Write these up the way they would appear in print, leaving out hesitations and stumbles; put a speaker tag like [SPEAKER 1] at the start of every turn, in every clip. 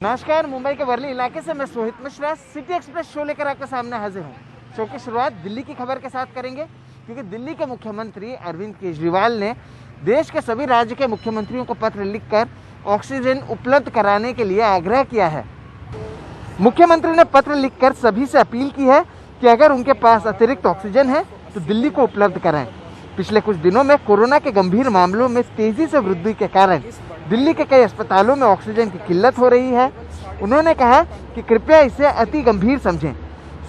[SPEAKER 1] नमस्कार, मुंबई के वर्ली इलाके से मैं Sohit Mishra city express show लेकर आपके सामने हाजिर हूँ। शो की शुरुआत दिल्ली की खबर के साथ करेंगे, क्योंकि दिल्ली के मुख्यमंत्री अरविंद केजरीवाल ने देश के सभी राज्य के मुख्यमंत्रियों को पत्र लिखकर ऑक्सीजन उपलब्ध कराने के लिए आग्रह किया है। मुख्यमंत्री ने पत्र लिखकर सभी से अपील की है कि अगर उनके पास अतिरिक्त ऑक्सीजन है तो दिल्ली को उपलब्ध कराएं। पिछले कुछ दिनों में कोरोना के गंभीर मामलों में तेजी से वृद्धि के कारण दिल्ली के कई अस्पतालों में ऑक्सीजन की किल्लत हो रही है। उन्होंने कहा कि कृपया इसे अति गंभीर समझें।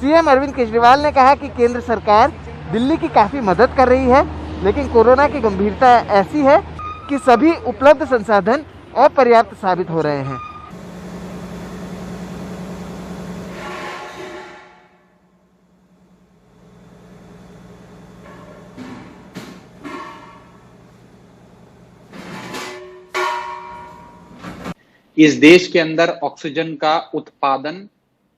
[SPEAKER 1] सीएम अरविंद केजरीवाल ने कहा कि केंद्र सरकार दिल्ली की काफ़ी मदद कर रही है, लेकिन कोरोना की गंभीरता ऐसी है कि सभी उपलब्ध संसाधन अपर्याप्त साबित हो रहे हैं।
[SPEAKER 2] इस देश के अंदर ऑक्सीजन का उत्पादन,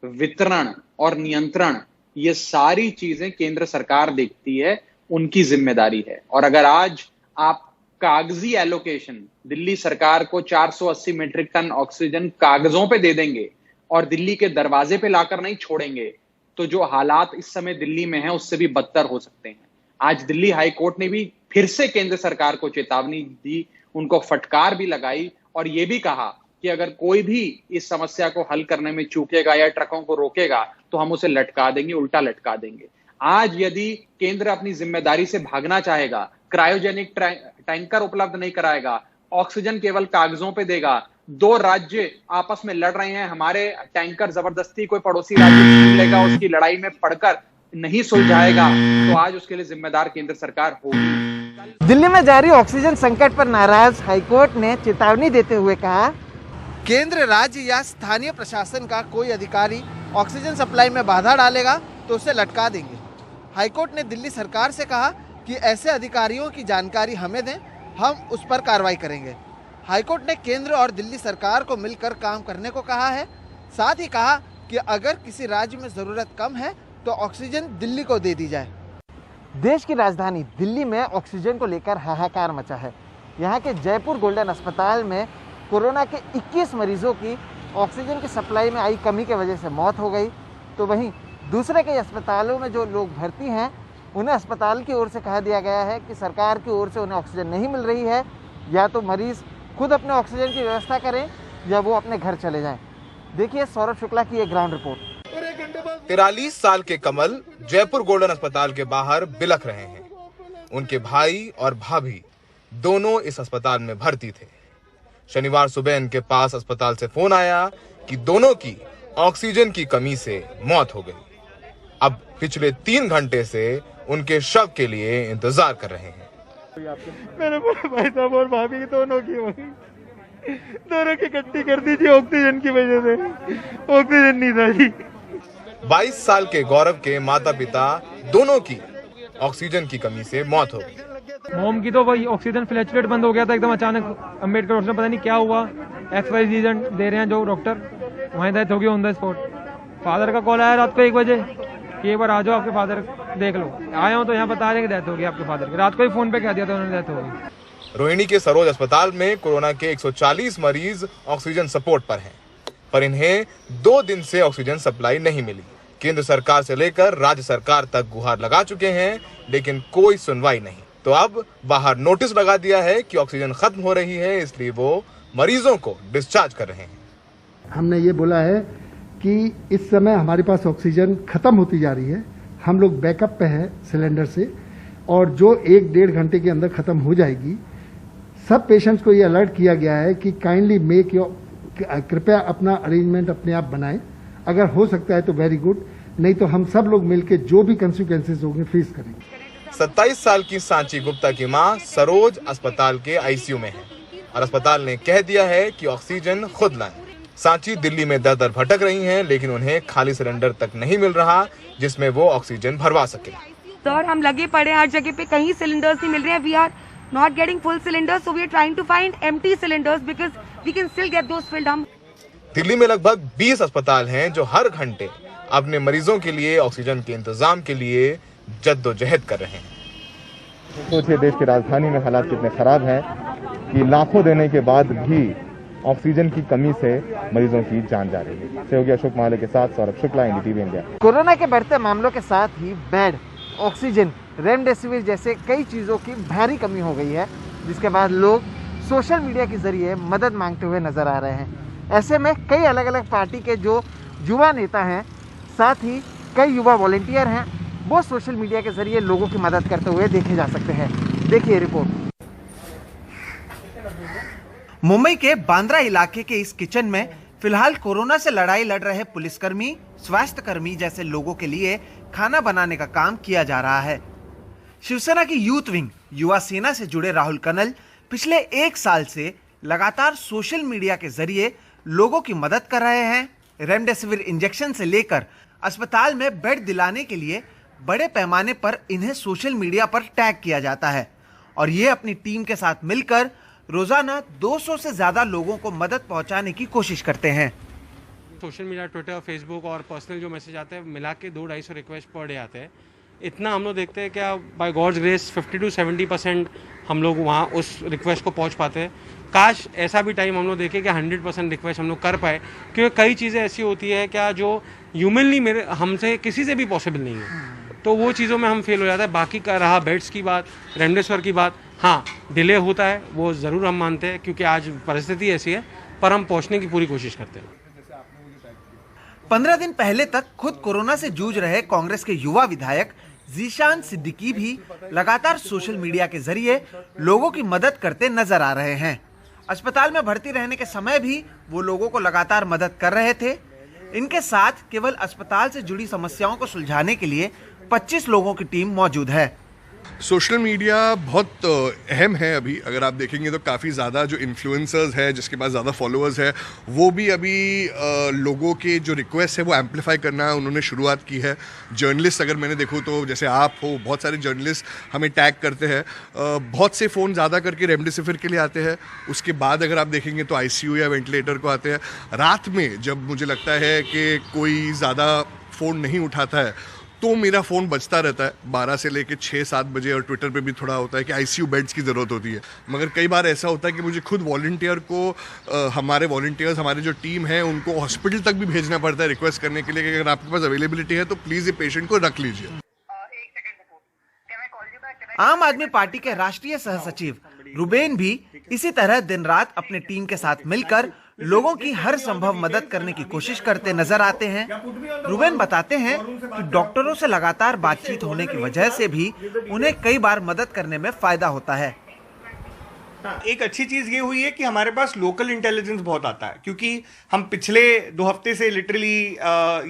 [SPEAKER 2] वितरण और नियंत्रण, ये सारी चीजें केंद्र सरकार देखती है, उनकी जिम्मेदारी है। और अगर आज आप कागजी एलोकेशन दिल्ली सरकार को 480 मीट्रिक टन ऑक्सीजन कागजों पे दे देंगे और दिल्ली के दरवाजे पे लाकर नहीं छोड़ेंगे, तो जो हालात इस समय दिल्ली में हैं उससे भी बदतर हो सकते हैं। आज दिल्ली हाई कोर्ट ने भी फिर से केंद्र सरकार को चेतावनी दी, उनको फटकार भी लगाई और यह भी कहा कि अगर कोई भी इस समस्या को हल करने में चूकेगा या ट्रकों को रोकेगा तो हम उसे लटका देंगे, उल्टा लटका देंगे। आज यदि केंद्र अपनी जिम्मेदारी से भागना चाहेगा, क्रायोजेनिक टैंकर उपलब्ध नहीं कराएगा, ऑक्सीजन केवल कागजों पे देगा, दो राज्य आपस में लड़ रहे हैं, हमारे टैंकर जबरदस्ती कोई पड़ोसी राज्य छीन लेगा, उसकी लड़ाई में पड़कर नहीं सुलझाएगा, तो आज उसके लिए जिम्मेदार केंद्र सरकार होगी।
[SPEAKER 1] दिल्ली में जारी ऑक्सीजन संकट पर नाराज हाईकोर्ट ने चेतावनी देते हुए कहा, केंद्र, राज्य या स्थानीय प्रशासन का कोई अधिकारी ऑक्सीजन सप्लाई में बाधा डालेगा तो उसे लटका देंगे। हाईकोर्ट ने दिल्ली सरकार से कहा कि ऐसे अधिकारियों की जानकारी हमें दें, हम उस पर कार्रवाई करेंगे। हाईकोर्ट ने केंद्र और दिल्ली सरकार को मिलकर काम करने को कहा है। साथ ही कहा कि अगर किसी राज्य में ज़रूरत कम है तो ऑक्सीजन दिल्ली को दे दी जाए। देश की राजधानी दिल्ली में ऑक्सीजन को लेकर हाहाकार मचा है। यहाँ के जयपुर गोल्डन अस्पताल में कोरोना के 21 मरीजों की ऑक्सीजन की सप्लाई में आई कमी की वजह से मौत हो गई, तो वहीं दूसरे कई अस्पतालों में जो लोग भर्ती हैं उन्हें अस्पताल की ओर से कहा दिया गया है कि सरकार की ओर से उन्हें ऑक्सीजन नहीं मिल रही है, या तो मरीज खुद अपने ऑक्सीजन की व्यवस्था करें या वो अपने घर चले जाएं। देखिए सौरभ शुक्ला की एक ग्राउंड रिपोर्ट।
[SPEAKER 3] 43 साल के कमल जयपुर गोल्डन अस्पताल के बाहर बिलख रहे हैं। उनके भाई और भाभी दोनों इस अस्पताल में भर्ती थे। शनिवार सुबह इनके पास अस्पताल से फोन आया कि दोनों की ऑक्सीजन की कमी से मौत हो गई। अब पिछले 3 घंटे से उनके शव के लिए इंतजार कर रहे हैं।
[SPEAKER 4] मेरे भाई साहब और भाभी दोनों की होगी, दोनों की इकट्ठी कर दीजिए ऑक्सीजन की वजह से, ऑक्सीजन नहीं था जी।
[SPEAKER 3] 22 साल के गौरव के माता पिता दोनों की ऑक्सीजन की कमी से मौत हो गई।
[SPEAKER 4] मोम की तो वही ऑक्सीजन फ्लैचुलेट बंद हो गया था एकदम अचानक। अम्बेडकर हॉस्पिटल पता नहीं क्या हुआ, XY रीजन दे रहे हैं जो डॉक्टर, वहीं डेथ हो गई ऑन द स्पॉट। फादर का कॉल आया रात को 1 बजे कि एक बार आ जाओ, आपके फादर देख लो। आया हूँ तो यहाँ बता रहे हैं कि डेथ हो गई आपके फादर की। रात को ही फोन पे कह दिया था उन्होंने डेथ हो गई।
[SPEAKER 3] रोहिणी के सरोज अस्पताल में कोरोना के 140 मरीज ऑक्सीजन सपोर्ट पर हैं, पर इन्हें 2 दिन से ऑक्सीजन सप्लाई नहीं मिली। केंद्र सरकार से लेकर राज्य सरकार तक गुहार लगा चुके हैं, लेकिन कोई सुनवाई नहीं। तो अब बाहर नोटिस लगा दिया है कि ऑक्सीजन खत्म हो रही है, इसलिए वो मरीजों को डिस्चार्ज कर रहे हैं।
[SPEAKER 5] हमने ये बोला है कि इस समय हमारे पास ऑक्सीजन खत्म होती जा रही है, हम लोग बैकअप पे हैं सिलेंडर से, और जो 1-1.5 घंटे के अंदर खत्म हो जाएगी। सब पेशेंट्स को ये अलर्ट किया गया है कि काइंडली मेक योर, कृपया अपना अरेंजमेंट अपने आप बनाएं। अगर हो सकता है तो वेरी गुड, नहीं तो हम सब लोग मिलकर जो भी कंसिक्वेंसेस होंगे फेस करेंगे।
[SPEAKER 3] 27 साल की सांची गुप्ता की मां सरोज अस्पताल के आईसीयू में है और अस्पताल ने कह दिया है कि ऑक्सीजन खुद लाएं। सांची दिल्ली में दर-दर भटक रही हैं, लेकिन उन्हें खाली सिलेंडर तक नहीं मिल रहा जिसमें वो ऑक्सीजन भरवा सके।
[SPEAKER 6] सर, हम लगे पड़े हर जगह पे, कहीं सिलेंडर्स नहीं मिल रहे हैं। We are not getting full cylinders, so we are trying to find empty cylinders because we can still get those filled. हम
[SPEAKER 3] दिल्ली में लगभग 20 अस्पताल हैं जो हर घंटे अपने मरीजों के लिए ऑक्सीजन के इंतजाम के लिए जद्दोजहद कर रहे हैं।
[SPEAKER 7] सोचिए देश की राजधानी में हालात कितने खराब हैं कि लाखों देने के बाद भी ऑक्सीजन की कमी से मरीजों की जान जा रही है। सहयोगी अशोक माले के साथ Saurabh Shukla, NDTV India.
[SPEAKER 1] Corona के बढ़ते मामलों के साथ ही बेड, ऑक्सीजन, रेमडेसिविर जैसे कई चीज़ों की भारी कमी हो गई है, जिसके बाद लोग सोशल मीडिया के जरिए मदद मांगते हुए नजर आ रहे हैं। ऐसे में कई अलग अलग पार्टी के जो युवा नेता हैं, साथ ही कई युवा वॉलंटियर हैं, वो सोशल मीडिया के जरिए लोगों की मदद करते हुए देखे जा सकते हैं। देखिए रिपोर्ट। मुंबई के बांद्रा इलाके के इस किचन में फिलहाल कोरोना से लड़ाई लड़ रहे पुलिसकर्मी, स्वास्थ्य कर्मी जैसे लोगों के लिए खाना बनाने का काम किया जा रहा है। शिवसेना की यूथ विंग युवा सेना से जुड़े राहुल कनल पिछले 1 साल से लगातार सोशल मीडिया के जरिए लोगों की मदद कर रहे हैं। रेमडेसिविर इंजेक्शन से लेकर अस्पताल में बेड दिलाने के लिए बड़े पैमाने पर इन्हें सोशल मीडिया पर टैग किया जाता है और ये अपनी टीम के साथ मिलकर रोजाना 200 से ज्यादा लोगों को मदद पहुंचाने की कोशिश करते हैं।
[SPEAKER 8] सोशल मीडिया, ट्विटर, फेसबुक और पर्सनल जो मैसेज आते हैं मिला के 200-250 रिक्वेस्ट पर डे आते हैं। इतना हम लोग देखते हैं क्या बाय गॉड्स ग्रेस 50 to 70% हम लोग वहाँ उस रिक्वेस्ट को पहुँच पाते हैं। काश ऐसा भी टाइम हम लोग देखें कि 100% रिक्वेस्ट हम लोग कर पाए, क्योंकि कई चीज़ें ऐसी होती है क्या जो ह्यूमनली मेरे हमसे किसी से भी पॉसिबल नहीं है, तो वो चीज़ों में हम फेल हो जाता है। बाकी का रहा बेड्स की बात, रेमडेसिविर की बात, हाँ डिले होता है वो ज़रूर हम मानते हैं, क्योंकि आज परिस्थिति ऐसी है, पर हम पहुँचने की पूरी कोशिश करते हैं।
[SPEAKER 1] 15 दिन पहले तक खुद कोरोना से जूझ रहे कांग्रेस के युवा विधायक जीशान सिद्दीकी भी लगातार सोशल मीडिया के जरिए लोगों की मदद करते नजर आ रहे हैं। अस्पताल में भर्ती रहने के समय भी वो लोगों को लगातार मदद कर रहे थे। इनके साथ केवल अस्पताल से जुड़ी समस्याओं को सुलझाने के लिए 25 लोगों की टीम मौजूद है।
[SPEAKER 9] सोशल मीडिया बहुत अहम है। अभी अगर आप देखेंगे तो काफ़ी ज़्यादा जो इन्फ्लुएंसर्स है, जिसके पास ज़्यादा फॉलोअर्स है, वो भी अभी लोगों के जो रिक्वेस्ट है वो एम्पलीफाई करना उन्होंने शुरुआत की है। जर्नलिस्ट अगर मैंने देखूँ तो जैसे आप हो, बहुत सारे जर्नलिस्ट हमें टैग करते हैं। बहुत से फ़ोन ज़्यादा करके रेमडेसिविर के लिए आते हैं। उसके बाद अगर आप देखेंगे तो ICU या वेंटिलेटर को आते हैं। रात में जब मुझे लगता है कि कोई ज़्यादा फ़ोन नहीं उठाता है तो मेरा फ़ोन बजता रहता है 12 से लेकर 6-7 बजे, और ट्विटर पे भी थोड़ा होता है कि ICU बेड्स की ज़रूरत होती है। मगर कई बार ऐसा होता है कि मुझे खुद वॉलंटियर को हमारे वॉलंटियर्स, हमारे जो टीम है, उनको हॉस्पिटल तक भी भेजना पड़ता है रिक्वेस्ट करने के लिए कि अगर आपके पास अवेलेबिलिटी है तो प्लीज़ ये पेशेंट को रख लीजिए।
[SPEAKER 1] आम आदमी पार्टी के राष्ट्रीय सहसचिव रुबेन भी इसी तरह दिन रात अपने टीम के साथ मिलकर लोगों की हर संभव मदद करने की कोशिश करते नजर आते हैं। रुबेन बताते हैं कि डॉक्टरों से लगातार बातचीत होने की वजह से भी उन्हें कई बार मदद करने में फायदा होता है।
[SPEAKER 10] एक अच्छी चीज़ ये हुई है कि हमारे पास लोकल इंटेलिजेंस बहुत आता है, क्योंकि हम पिछले 2 हफ्ते से लिटरली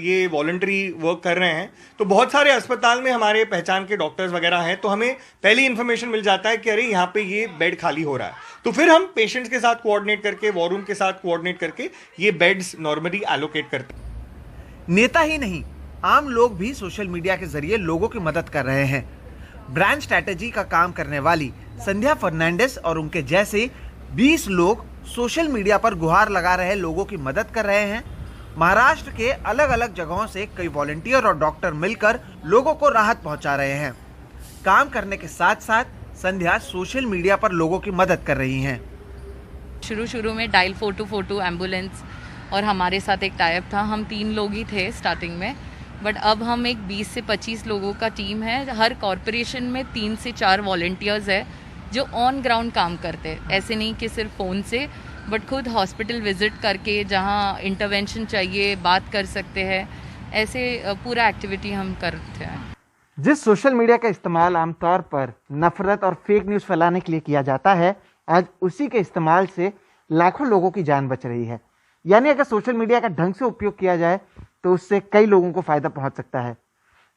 [SPEAKER 10] ये वॉलंटरी वर्क कर रहे हैं। तो बहुत सारे अस्पताल में हमारे पहचान के डॉक्टर्स वगैरह हैं, तो हमें पहली इन्फॉर्मेशन मिल जाता है कि अरे यहाँ पे ये बेड खाली हो रहा है, तो फिर हम पेशेंट्स के साथ कोऑर्डिनेट करके, वॉर रूम के साथ कोऑर्डिनेट करके ये बेड्स नॉर्मली एलोकेट करते हैं।
[SPEAKER 1] नेता ही नहीं, आम लोग भी सोशल मीडिया के जरिए लोगों की मदद कर रहे हैं। ब्रांड स्ट्रैटेजी का काम करने वाली संध्या फर्नांडिस और उनके जैसे 20 लोग सोशल मीडिया पर गुहार लगा रहे लोगों की मदद कर रहे हैं। महाराष्ट्र के अलग अलग जगहों से कई वॉलंटियर और डॉक्टर मिलकर लोगों को राहत पहुंचा रहे हैं। काम करने के साथ साथ संध्या सोशल मीडिया पर लोगों की मदद कर रही हैं।
[SPEAKER 11] शुरू में डायल 4242 एम्बुलेंस और हमारे साथ एक टाइप था। हम 3 लोग ही थे स्टार्टिंग में, बट अब हम एक 20 से 25 लोगों का टीम है। हर कॉरपोरेशन में 3 से 4 वॉलंटियर्स है जो ऑन ग्राउंड काम करते हैं। ऐसे नहीं कि सिर्फ फ़ोन से, बट खुद हॉस्पिटल विजिट करके जहां इंटरवेंशन चाहिए बात कर सकते हैं। ऐसे पूरा एक्टिविटी हम करते हैं।
[SPEAKER 1] जिस सोशल मीडिया का इस्तेमाल आमतौर पर नफरत और फेक न्यूज़ फैलाने के लिए किया जाता है, आज उसी के इस्तेमाल से लाखों लोगों की जान बच रही है। यानी अगर सोशल मीडिया का ढंग से उपयोग किया जाए तो उससे कई लोगों को फायदा पहुंच सकता है।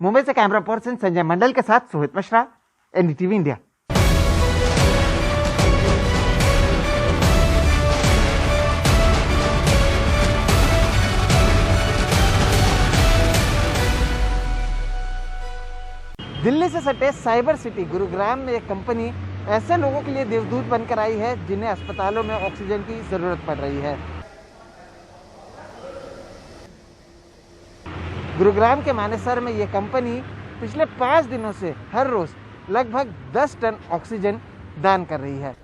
[SPEAKER 1] मुंबई से कैमरा पर्सन संजय मंडल के साथ सोहित मिश्रा, NDTV इंडिया। दिल्ली से सटे साइबर सिटी गुरुग्राम में एक कंपनी ऐसे लोगों के लिए देवदूत बनकर आई है जिन्हें अस्पतालों में ऑक्सीजन की जरूरत पड़ रही है। गुरुग्राम के मानेसर में ये कंपनी पिछले 5 दिनों से हर रोज लगभग 10 टन ऑक्सीजन दान कर रही है।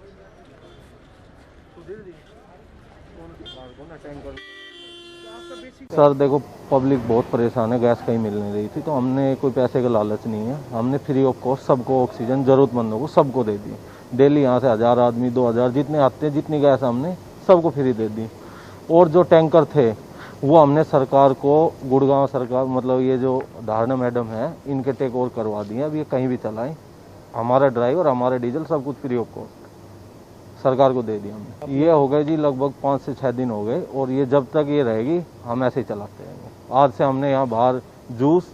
[SPEAKER 12] सर देखो, पब्लिक बहुत परेशान है, गैस कहीं मिल नहीं रही थी, तो हमने कोई पैसे का लालच नहीं है, हमने फ्री ऑफ कॉस्ट सबको ऑक्सीजन जरूरतमंदों को सबको दे दी। डेली यहाँ से 1000 आदमी 2000 जितने आते हैं, जितनी गैस हमने सबको फ्री दे दी। और जो टैंकर थे वो हमने सरकार को, गुड़गांव सरकार मतलब ये जो धारणा मैडम है, इनके टेक ओवर करवा दिए। अब ये कहीं भी चलाएं, हमारा ड्राइवर, हमारा डीजल सब कुछ फ्री ऑफ कॉस्ट सरकार को दे दिया हमने। ये हो गए जी लगभग 5 से 6 दिन हो गए, और ये जब तक ये रहेगी हम ऐसे ही चलाते रहेंगे। आज से हमने यहाँ बाहर जूस,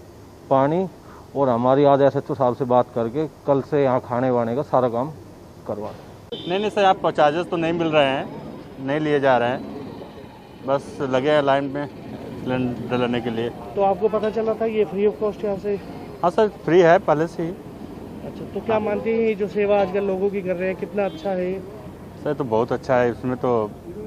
[SPEAKER 12] पानी, और हमारी आज SHO साहब से बात करके कल से यहाँ खाने वाने का सारा काम करवा दें।
[SPEAKER 13] नहीं सर, आप चार्जेस तो नहीं मिल रहे हैं, नहीं लिए जा रहे हैं, बस लगे हैं लाइन में सिलेंडर लेने के लिए।
[SPEAKER 14] तो आपको पता चला था ये फ्री ऑफ कॉस्ट यहाँ से?
[SPEAKER 13] हाँ सर, फ्री है पहले से ही।
[SPEAKER 14] अच्छा, तो क्या मानते हैं ये जो सेवा आजकल लोगों की कर रहे हैं, कितना अच्छा है?
[SPEAKER 13] सर तो बहुत अच्छा है, इसमें तो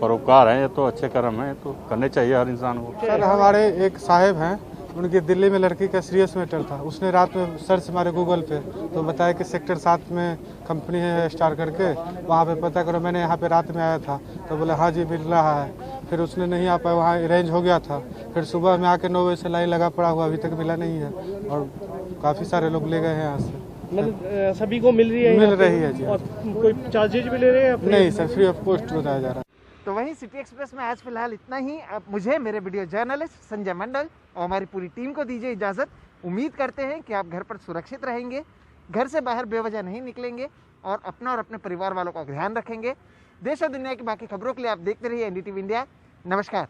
[SPEAKER 13] परोपकार है, ये तो अच्छे कर्म है, तो करने चाहिए हर इंसान को।
[SPEAKER 15] सर हमारे एक साहब हैं, उनकी दिल्ली में लड़की का सीरियस मैटर था, उसने रात में सर्च मारे गूगल पे, तो बताया कि सेक्टर 7 में कंपनी है स्टार करके, वहाँ पे पता करो। मैंने यहाँ पे रात में आया था तो बोले हाँ जी मिल रहा है, फिर उसने नहीं आ पाया, वहाँ अरेंज हो गया था, फिर सुबह में आके 9 बजे से लाइन लगा पड़ा हुआ, अभी तक मिला नहीं है, और काफ़ी सारे लोग ले गए हैं यहाँ से।
[SPEAKER 14] मतलब सभी को मिल रही है?
[SPEAKER 15] मिल रही है जी।
[SPEAKER 14] और कोई चार्जेज भी ले रहे हैं?
[SPEAKER 15] नहीं सर, फ्री ऑफ कॉस्ट बताया जा रहा है।
[SPEAKER 1] तो वहीं सिटी एक्सप्रेस में आज फिलहाल इतना ही। अब मुझे, मेरे वीडियो जर्नलिस्ट संजय मंडल और हमारी पूरी टीम को दीजिए इजाज़त। उम्मीद करते हैं कि आप घर पर सुरक्षित रहेंगे, घर से बाहर बेवजह नहीं निकलेंगे, और अपना और अपने परिवार वालों का ध्यान रखेंगे। देश और दुनिया की बाकी खबरों के लिए आप देखते रहिए NDTV इंडिया। नमस्कार।